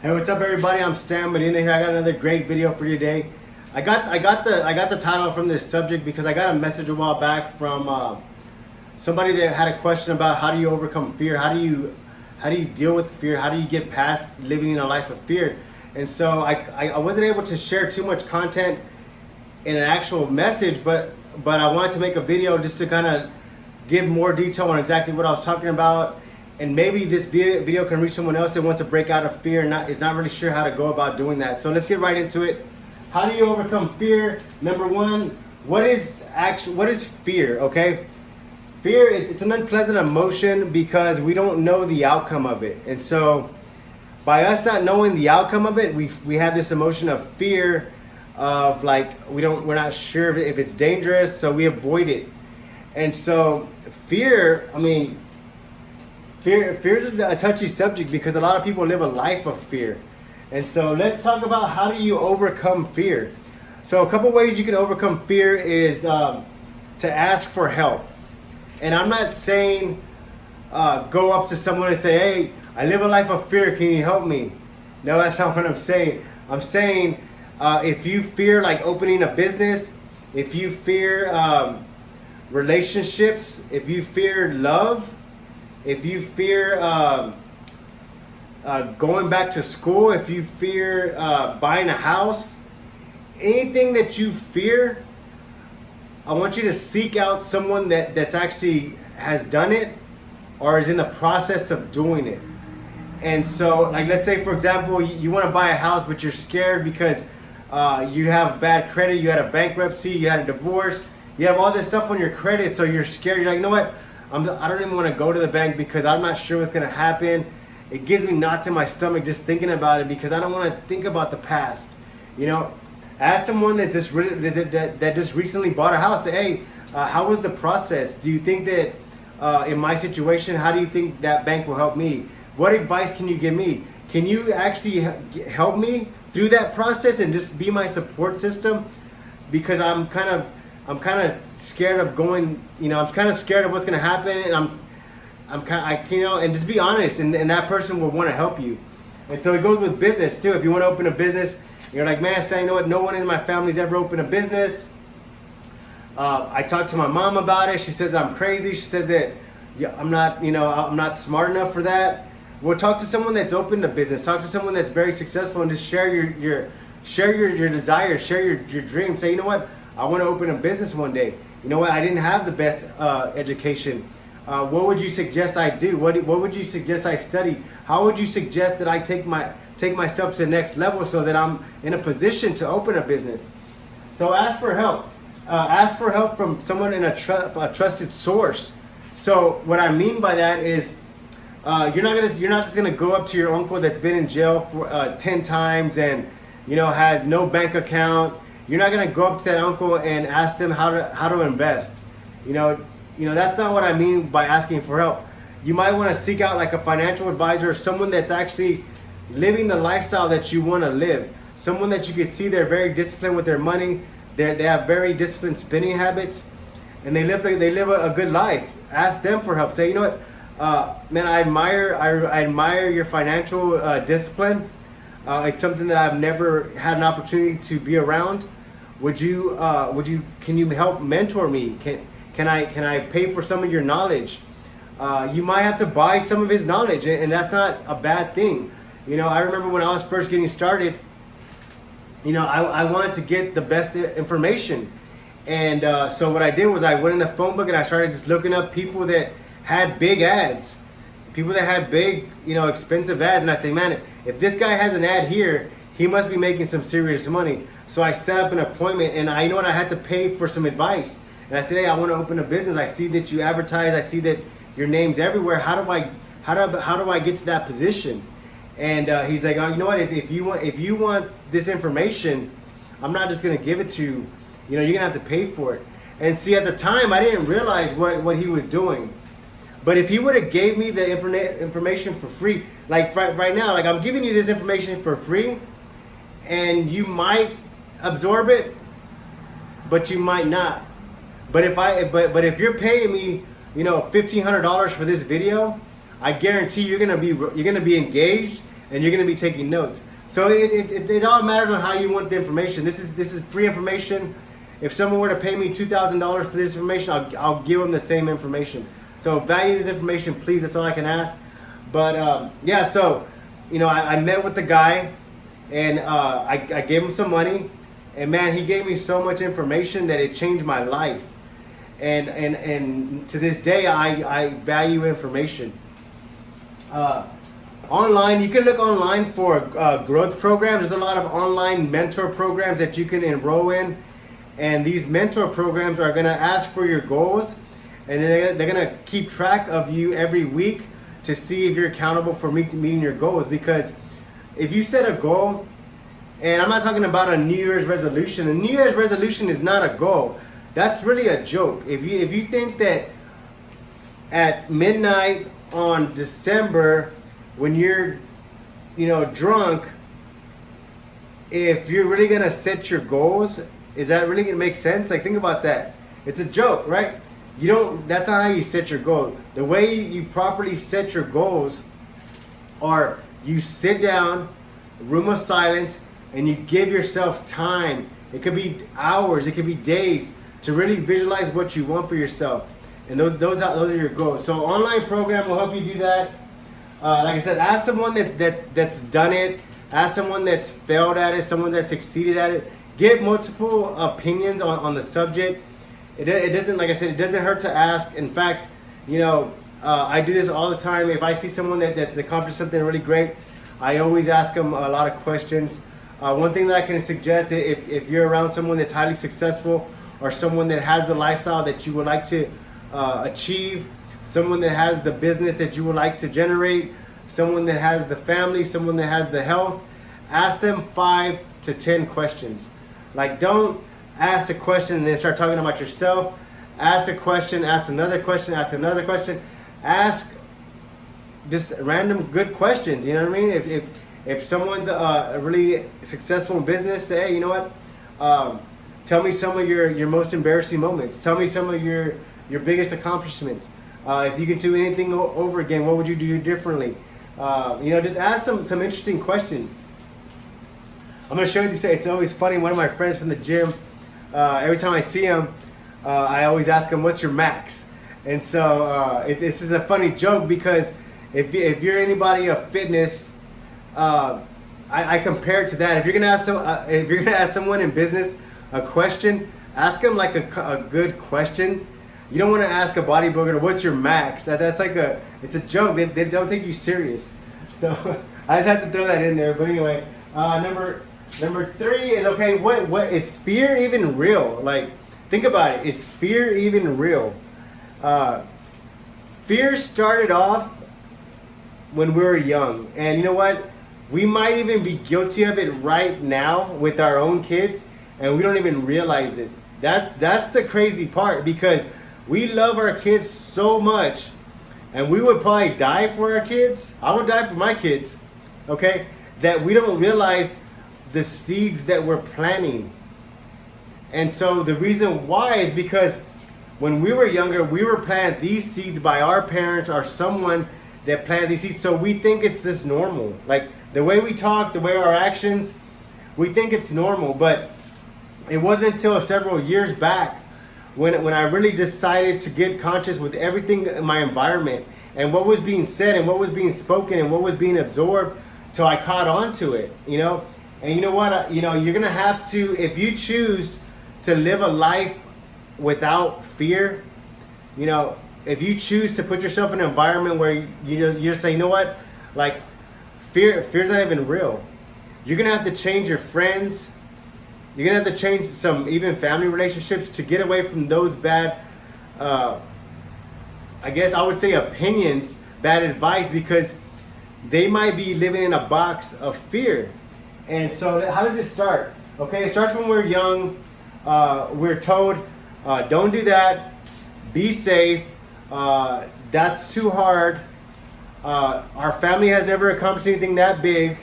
Hey, what's up, everybody? I'm Stan Medina here. I got another great video for you today. I got the title from this subject because I got a message a while back from somebody that had a question about how do you overcome fear? How do you deal with fear? How do you get past living in a life of fear? And so I wasn't able to share too much content in an actual message, but I wanted to make a video just to kind of give more detail on exactly what I was talking about. And maybe this video can reach someone else that wants to break out of fear and is not really sure how to go about doing that. So let's get right into it. How do you overcome fear? Number one, what is fear? Okay, fear, it's an unpleasant emotion because we don't know the outcome of it, and so by us not knowing the outcome of it, we have this emotion of fear of like we're not sure if it's dangerous, so we avoid it. And so fear, Fear is a touchy subject because a lot of people live a life of fear. And so let's talk about how do you overcome fear. So a couple ways you can overcome fear is to ask for help. And I'm not saying go up to someone and say, hey, I live a life of fear, can you help me? No, that's not what I'm saying. I'm saying if you fear like opening a business, if you fear relationships, if you fear love, if you fear going back to school, if you fear buying a house, anything that you fear, I want you to seek out someone that's actually has done it or is in the process of doing it. And so, like, let's say, for example, you want to buy a house, but you're scared because you have bad credit, you had a bankruptcy, you had a divorce, you have all this stuff on your credit, so you're scared. You're like, you know what? I don't even want to go to the bank because I'm not sure what's going to happen. It gives me knots in my stomach just thinking about it because I don't want to think about the past. You know, ask someone that just recently bought a house. Say, hey, how was the process? Do you think that in my situation, how do you think that bank will help me? What advice can you give me? Can you actually help me through that process and just be my support system? Because I'm kind of scared of going, I'm kind of scared of what's going to happen, and and just be honest, and that person will want to help you. And so it goes with business too. If you want to open a business, you're like, man, Stan, you know what? No one in my family's ever opened a business. I talked to my mom about it. She says I'm crazy. She said that I'm not smart enough for that. Well, talk to someone that's opened a business. Talk to someone that's very successful, and just share your desires, share your dreams. Say, you know what? I want to open a business one day. You know what? I didn't have the best education. What would you suggest I do? What would you suggest I study? How would you suggest that I take myself to the next level so that I'm in a position to open a business? So ask for help. Ask for help from someone in a trusted source. So what I mean by that is you're not just gonna go up to your uncle that's been in jail for 10 times and has no bank account. You're not gonna go up to that uncle and ask them how to invest. That's not what I mean by asking for help. You might want to seek out like a financial advisor or someone that's actually living the lifestyle that you want to live. Someone that you can see they're very disciplined with their money. They have very disciplined spending habits, and they live a good life. Ask them for help. Say, you know what, man, I admire your financial discipline. It's something that I've never had an opportunity to be around. Can you help mentor me? Can I pay for some of your knowledge? You might have to buy some of his knowledge, and that's not a bad thing. I remember when I was first getting started, I wanted to get the best information. And so what I did was I went in the phone book and I started just looking up people that had big ads, people that had big, expensive ads. And I say, man, if this guy has an ad here, he must be making some serious money. So I set up an appointment, and I had to pay for some advice. And I said, hey, I want to open a business. I see that you advertise. I see that your name's everywhere. How do I get to that position? And he's like, oh, you know what? If you want this information, I'm not just gonna give it to you. You're gonna have to pay for it. And see, at the time, I didn't realize what he was doing. But if he would have gave me the information for free, like right now, like I'm giving you this information for free, and you might absorb it, but you might not. But if you're paying me, $1,500 for this video, I guarantee you're gonna be engaged, and you're gonna be taking notes. So it all matters on how you want the information. This is free information. If someone were to pay me $2,000 for this information, I'll give them the same information. So value this information, please. That's all I can ask. But yeah, so I met with the guy, and I gave him some money, and man, he gave me so much information that it changed my life. And to this day, I value information. Online, you can look online for growth programs. There's a lot of online mentor programs that you can enroll in, and these mentor programs are going to ask for your goals, and they're going to keep track of you every week to see if you're accountable for meeting your goals. Because if you set a goal, and I'm not talking about a New Year's resolution. A New Year's resolution is not a goal. That's really a joke. If you think that at midnight on December, when you're drunk, if you're really gonna set your goals, is that really gonna make sense? Like, think about that. It's a joke, right? That's not how you set your goal. The way you properly set your goals are you sit down, room of silence, and you give yourself time. It could be hours, it could be days, to really visualize what you want for yourself. And those are your goals. So online program will help you do that. Like I said, ask someone that's done it. Ask someone that's failed at it, someone that's succeeded at it. Get multiple opinions on the subject. It doesn't, like I said, it doesn't hurt to ask. In fact, I do this all the time. If I see someone that's accomplished something really great, I always ask them a lot of questions. One thing that I can suggest, if you're around someone that's highly successful, or someone that has the lifestyle that you would like to achieve, someone that has the business that you would like to generate, someone that has the family, someone that has the health, ask them 5 to 10 questions. Like, don't ask a question and then start talking about yourself. Ask a question, ask another question, ask another question. Ask just random good questions, you know what I mean? If someone's really successful in business, say, hey, you know what? Tell me some of your most embarrassing moments. Tell me some of your biggest accomplishments. If you could do anything over again, what would you do differently? Just ask some interesting questions. I'm going to show you this. It's always funny. One of my friends from the gym, every time I see him, I always ask him, what's your max? And so this is a funny joke, because if you're anybody of fitness, I compare it to that. If you're gonna ask someone in business a question, ask them like a good question. You don't want to ask a bodybuilder, what's your max? That's like it's a joke. They don't take you serious. So I just had to throw that in there. But anyway, number 3 is, okay, what is fear even real? Like, think about it. Is fear even real? Fear started off when we were young. And you know what? We might even be guilty of it right now with our own kids, and we don't even realize it. That's the crazy part, because we love our kids so much, and we would probably die for our kids. I would die for my kids, okay? That we don't realize the seeds that we're planting. And so the reason why is because when we were younger, we were planted these seeds by our parents or someone that planted these seeds. So we think it's just normal. Like, the way we talk, the way our actions, we think it's normal. But it wasn't until several years back when I really decided to get conscious with everything in my environment and what was being said and what was being spoken and what was being absorbed, till I caught on to it, And you know what? You're gonna have to, if you choose to live a life without fear, if you choose to put yourself in an environment where you're saying, you know what, like, fear's not even real. You're gonna have to change your friends. You're gonna have to change some even family relationships to get away from those bad, I guess I would say opinions, bad advice, because they might be living in a box of fear. And so how does it start? Okay, it starts when we're young. We're told, don't do that, be safe, that's too hard, our family has never accomplished anything that big,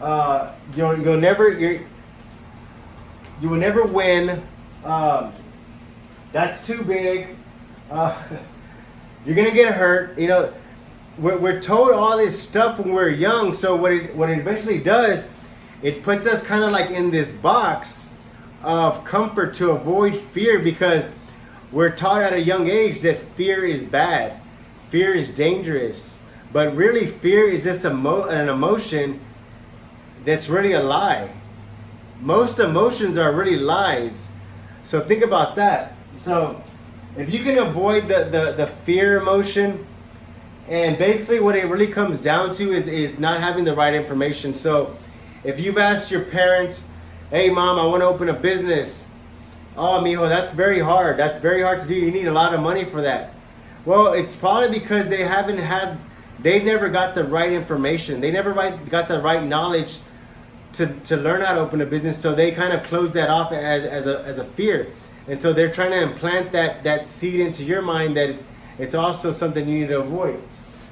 you will never win, that's too big, you're gonna get hurt. we're told all this stuff when we're young. So what it eventually does, it puts us kind of like in this box of comfort to avoid fear, because we're taught at a young age that fear is bad, fear is dangerous. But really, fear is just an emotion that's really a lie. Most emotions are really lies. So think about that. So if you can avoid the fear emotion, and basically what it really comes down to is not having the right information. So if you've asked your parents, hey mom, I want to open a business. Oh, mijo, that's very hard. That's very hard to do. You need a lot of money for that. Well, it's probably because they never got the right information. They never got the right knowledge to learn how to open a business. So they kind of closed that off as a fear. And so they're trying to implant that seed into your mind that it's also something you need to avoid.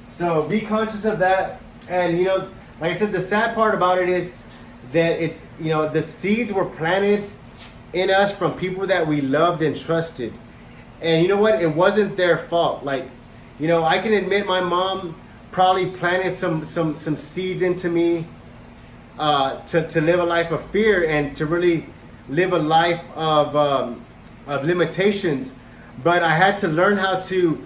So be conscious of that. And like I said, the sad part about it is that the seeds were planted in us from people that we loved and trusted. And you know what? It wasn't their fault. Like, I can admit my mom probably planted some seeds into me to live a life of fear and to really live a life of limitations. But I had to learn how to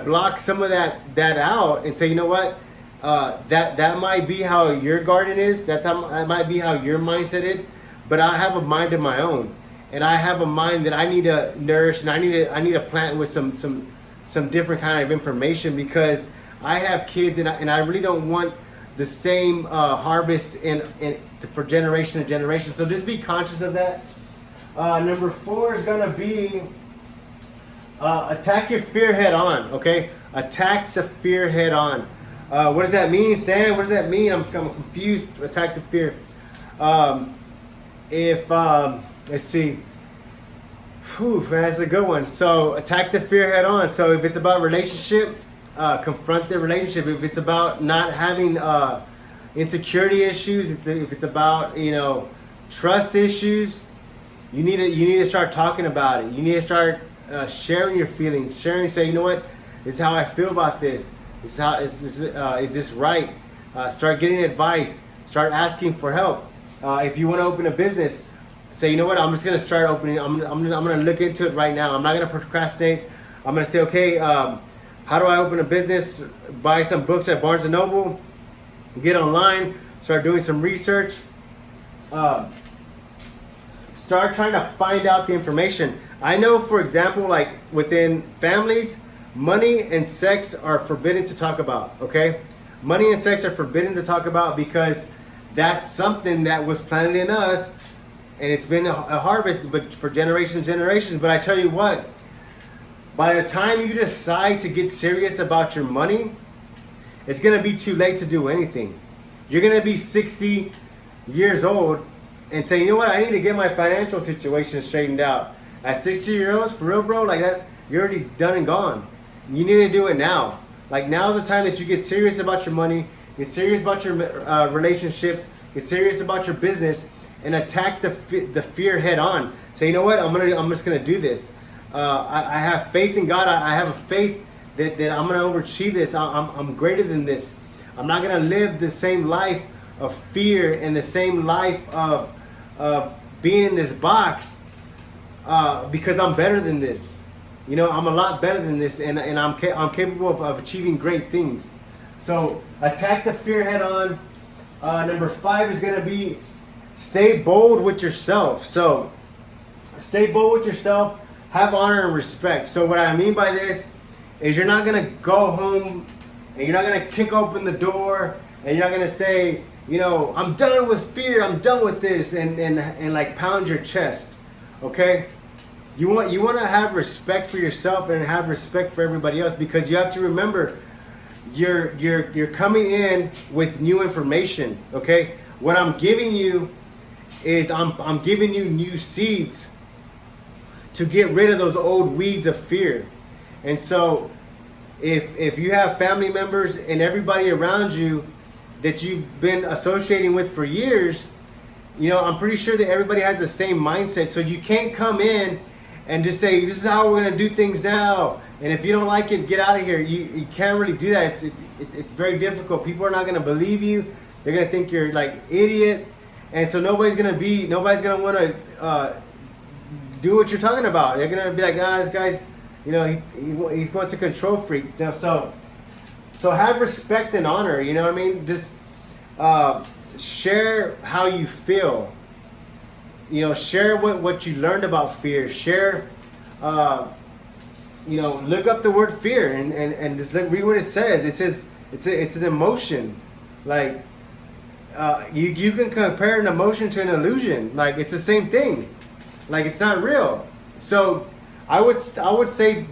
block some of that out and say, you know what? That might be how your garden is. That might be how your mindset is. But I have a mind of my own, and I have a mind that I need to nourish, and I need to plant with some different kind of information, because I have kids, and I really don't want the same harvest for generation to generation. So just be conscious of that. Number 4 is gonna be attack your fear head on. Okay, attack the fear head on. What does that mean, Stan? What does that mean? I'm confused. Attack the fear. Let's see. Whew, man, that's a good one. So attack the fear head on. So if it's about relationship, confront the relationship. If it's about not having insecurity issues, if it's about trust issues, you need to start talking about it. You need to start sharing your feelings, say, you know what, this is how I feel about this. Is this right? Start getting advice. Start asking for help. If you want to open a business, say, you know what, I'm just gonna start opening. I'm gonna look into it right now. I'm not gonna procrastinate. I'm gonna say, okay, how do I open a business? Buy some books at Barnes and Noble. Get online. Start doing some research. Start trying to find out the information. I know, for example, like within families, money and sex are forbidden to talk about. Okay, money and sex are forbidden to talk about because that's something that was planted in us, and it's been a harvest, but for generations and generations. But I tell you what, by the time you decide to get serious about your money, it's gonna be too late to do anything. You're gonna be 60 years old and say, you know what, I need to get my financial situation straightened out. At 60 years old, for real, bro, like that, you're already done and gone. You need to do it now. Like, now's the time that you get serious about your money, get serious about your relationships, get serious about your business, and attack the fear head on. Say, you know what, I'm just gonna do this. I have faith in God. I have a faith that I'm gonna overachieve this. I'm greater than this. I'm not gonna live the same life of fear and the same life of being in this box because I'm better than this. I'm a lot better than this, and I'm capable of achieving great things. So attack the fear head on. Number 5 is gonna be stay bold with yourself. So stay bold with yourself. Have honor and respect. So what I mean by this is you're not gonna go home and you're not gonna kick open the door and you're not gonna say, I'm done with fear, I'm done with this, and like pound your chest. Okay? You want to have respect for yourself and have respect for everybody else, because you have to remember you're coming in with new information. Okay? What I'm giving you is I'm giving you new seeds to get rid of those old weeds of fear. And so if you have family members and everybody around you that you've been associating with for years, I'm pretty sure that everybody has the same mindset. So you can't come in and just say, this is how we're going to do things now. And if you don't like it, get out of here. You can't really do that. It's very difficult. People are not going to believe you. They're going to think you're like idiot. And so nobody's going to want to do what you're talking about. They're going to be like, this guy's, he's going to control freak. So have respect and honor, you know what I mean? Just share how you feel. Share what you learned about fear. Share, look up the word fear and just read what it says. It says it's an emotion. Like, you can compare an emotion to an illusion. Like, it's the same thing. Like, it's not real. So I would say,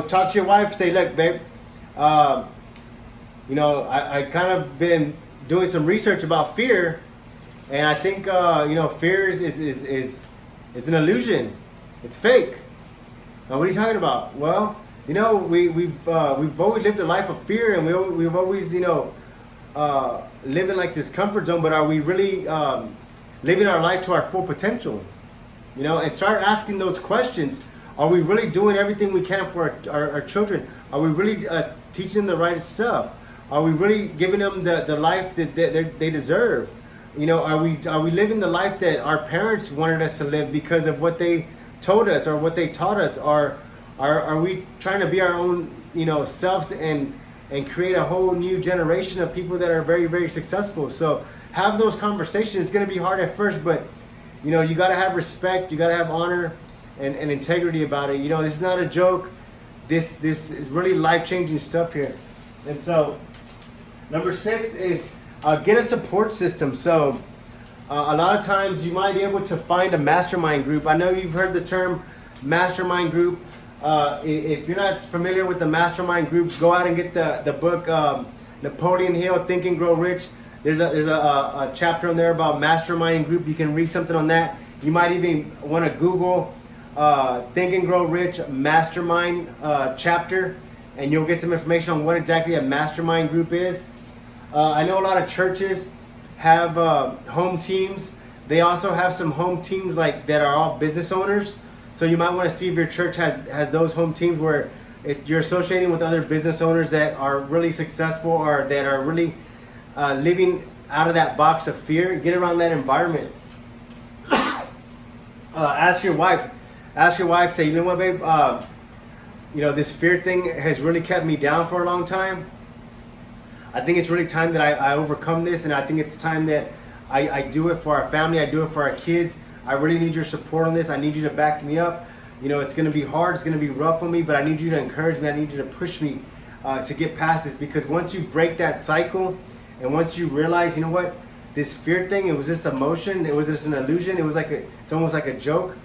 talk to your wife, say, look, babe, I kind of been doing some research about fear, and I think fear is an illusion. It's fake. Now, what are you talking about? Well, we've always lived a life of fear, and we've always living like this comfort zone. But are we really living our life to our full potential? And start asking those questions. Are we really doing everything we can for our children? Are we really teaching them the right stuff? Are we really giving them the life that they deserve? Are we living the life that our parents wanted us to live because of what they told us or what they taught us? Or are we trying to be our own selves and create a whole new generation of people that are very, very successful? So have those conversations. It's going to be hard at first, but you got to have respect. You got to have honor and integrity about it. This is not a joke. This is really life-changing stuff here. And so number 6 is get a support system. So a lot of times you might be able to find a mastermind group. I know you've heard the term mastermind group. If you're not familiar with the mastermind group, go out and get the book Napoleon Hill, Think and Grow Rich. There's a chapter on there about mastermind group. You can read something on that. You might even want to Google Think and Grow Rich mastermind chapter, and you'll get some information on what exactly a mastermind group is. I know a lot of churches have home teams. They also have some home teams that are all business owners. So you might want to see if your church has those home teams where if you're associating with other business owners that are really successful or that are really living out of that box of fear. Get around that environment. Ask your wife. Say, you know what, babe? This fear thing has really kept me down for a long time. I think it's really time that I overcome this, and I think it's time that I do it for our family. I do it for our kids. I really need your support on this. I need you to back me up. It's going to be hard. It's going to be rough on me, but I need you to encourage me. I need you to push me to get past this, because once you break that cycle and once you realize, you know what, this fear thing, it was just emotion. It was just an illusion. It's almost like a joke.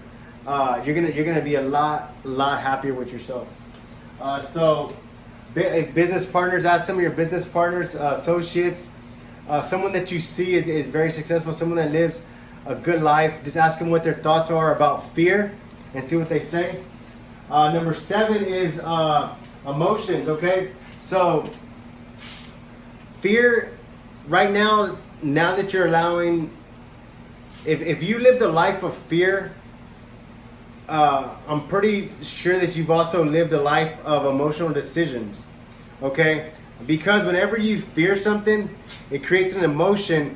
You're gonna be a lot happier with yourself. So business partners, ask some of your business partners, associates, someone that you see is very successful, someone that lives a good life. Just ask them what their thoughts are about fear and see what they say. Number 7 is emotions. Okay, so fear right now that you're allowing, if you lived a life of fear, I'm pretty sure that you've also lived a life of emotional decisions. Okay, because whenever you fear something, it creates an emotion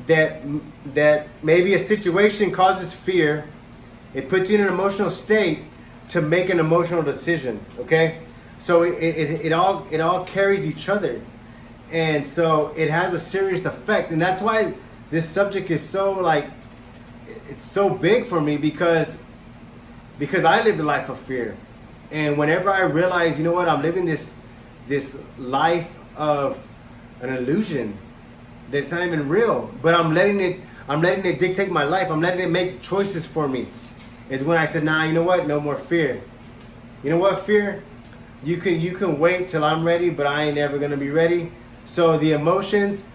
that maybe a situation causes fear. It puts you in an emotional state to make an emotional decision. Okay, so it all carries each other, and so it has a serious effect. And that's why this subject is so it's so big for me, because I lived a life of fear. And whenever I realize, you know what, I'm living this life of an illusion that's not even real, but I'm letting it dictate my life. I'm letting it make choices for me. Is when I said, nah, you know what, no more fear. You know what, fear? You can wait till I'm ready, but I ain't ever gonna be ready. So the emotions,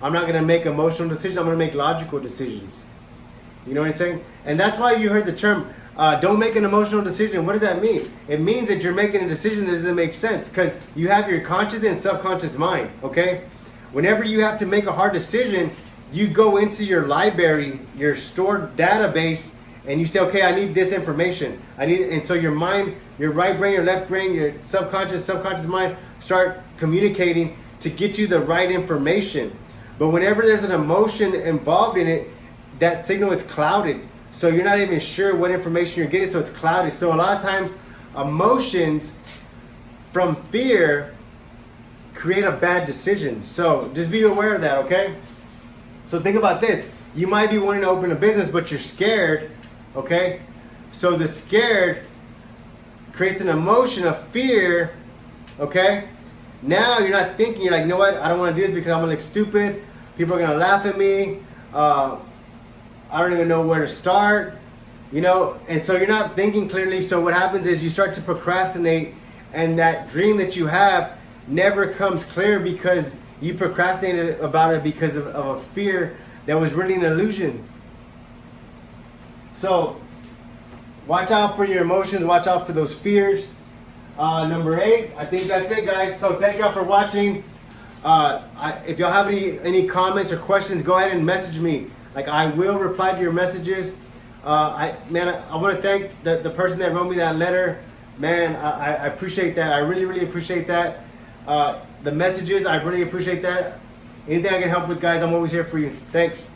I'm not gonna make emotional decisions. I'm gonna make logical decisions. You know what I'm saying? And that's why you heard the term, don't make an emotional decision. What does that mean? It means that you're making a decision that doesn't make sense, because you have your conscious and subconscious mind. Okay, whenever you have to make a hard decision, you go into your library, your stored database, and you say, okay, I need this information. And so your mind your right brain, your left brain, your subconscious mind start communicating to get you the right information. But whenever there's an emotion involved in it, that signal is clouded. So you're not even sure what information you're getting, so it's clouded. So a lot of times emotions from fear create a bad decision. So just be aware of that, okay? So think about this. You might be wanting to open a business, but you're scared, okay? So the scared creates an emotion of fear, okay? Now you're not thinking, you're like, you know what? I don't want to do this because I'm going to look stupid. People are going to laugh at me. I don't even know where to start, you know? And so you're not thinking clearly. So what happens is you start to procrastinate, and that dream that you have never comes clear because you procrastinated about it because of a fear that was really an illusion. So watch out for your emotions, watch out for those fears. Number 8, I think that's it, guys. So thank y'all for watching. If y'all have any comments or questions, go ahead and message me. Like, I will reply to your messages. I want to thank the person that wrote me that letter. Man, I appreciate that. I really, really appreciate that. The messages, I really appreciate that. Anything I can help with, guys, I'm always here for you. Thanks.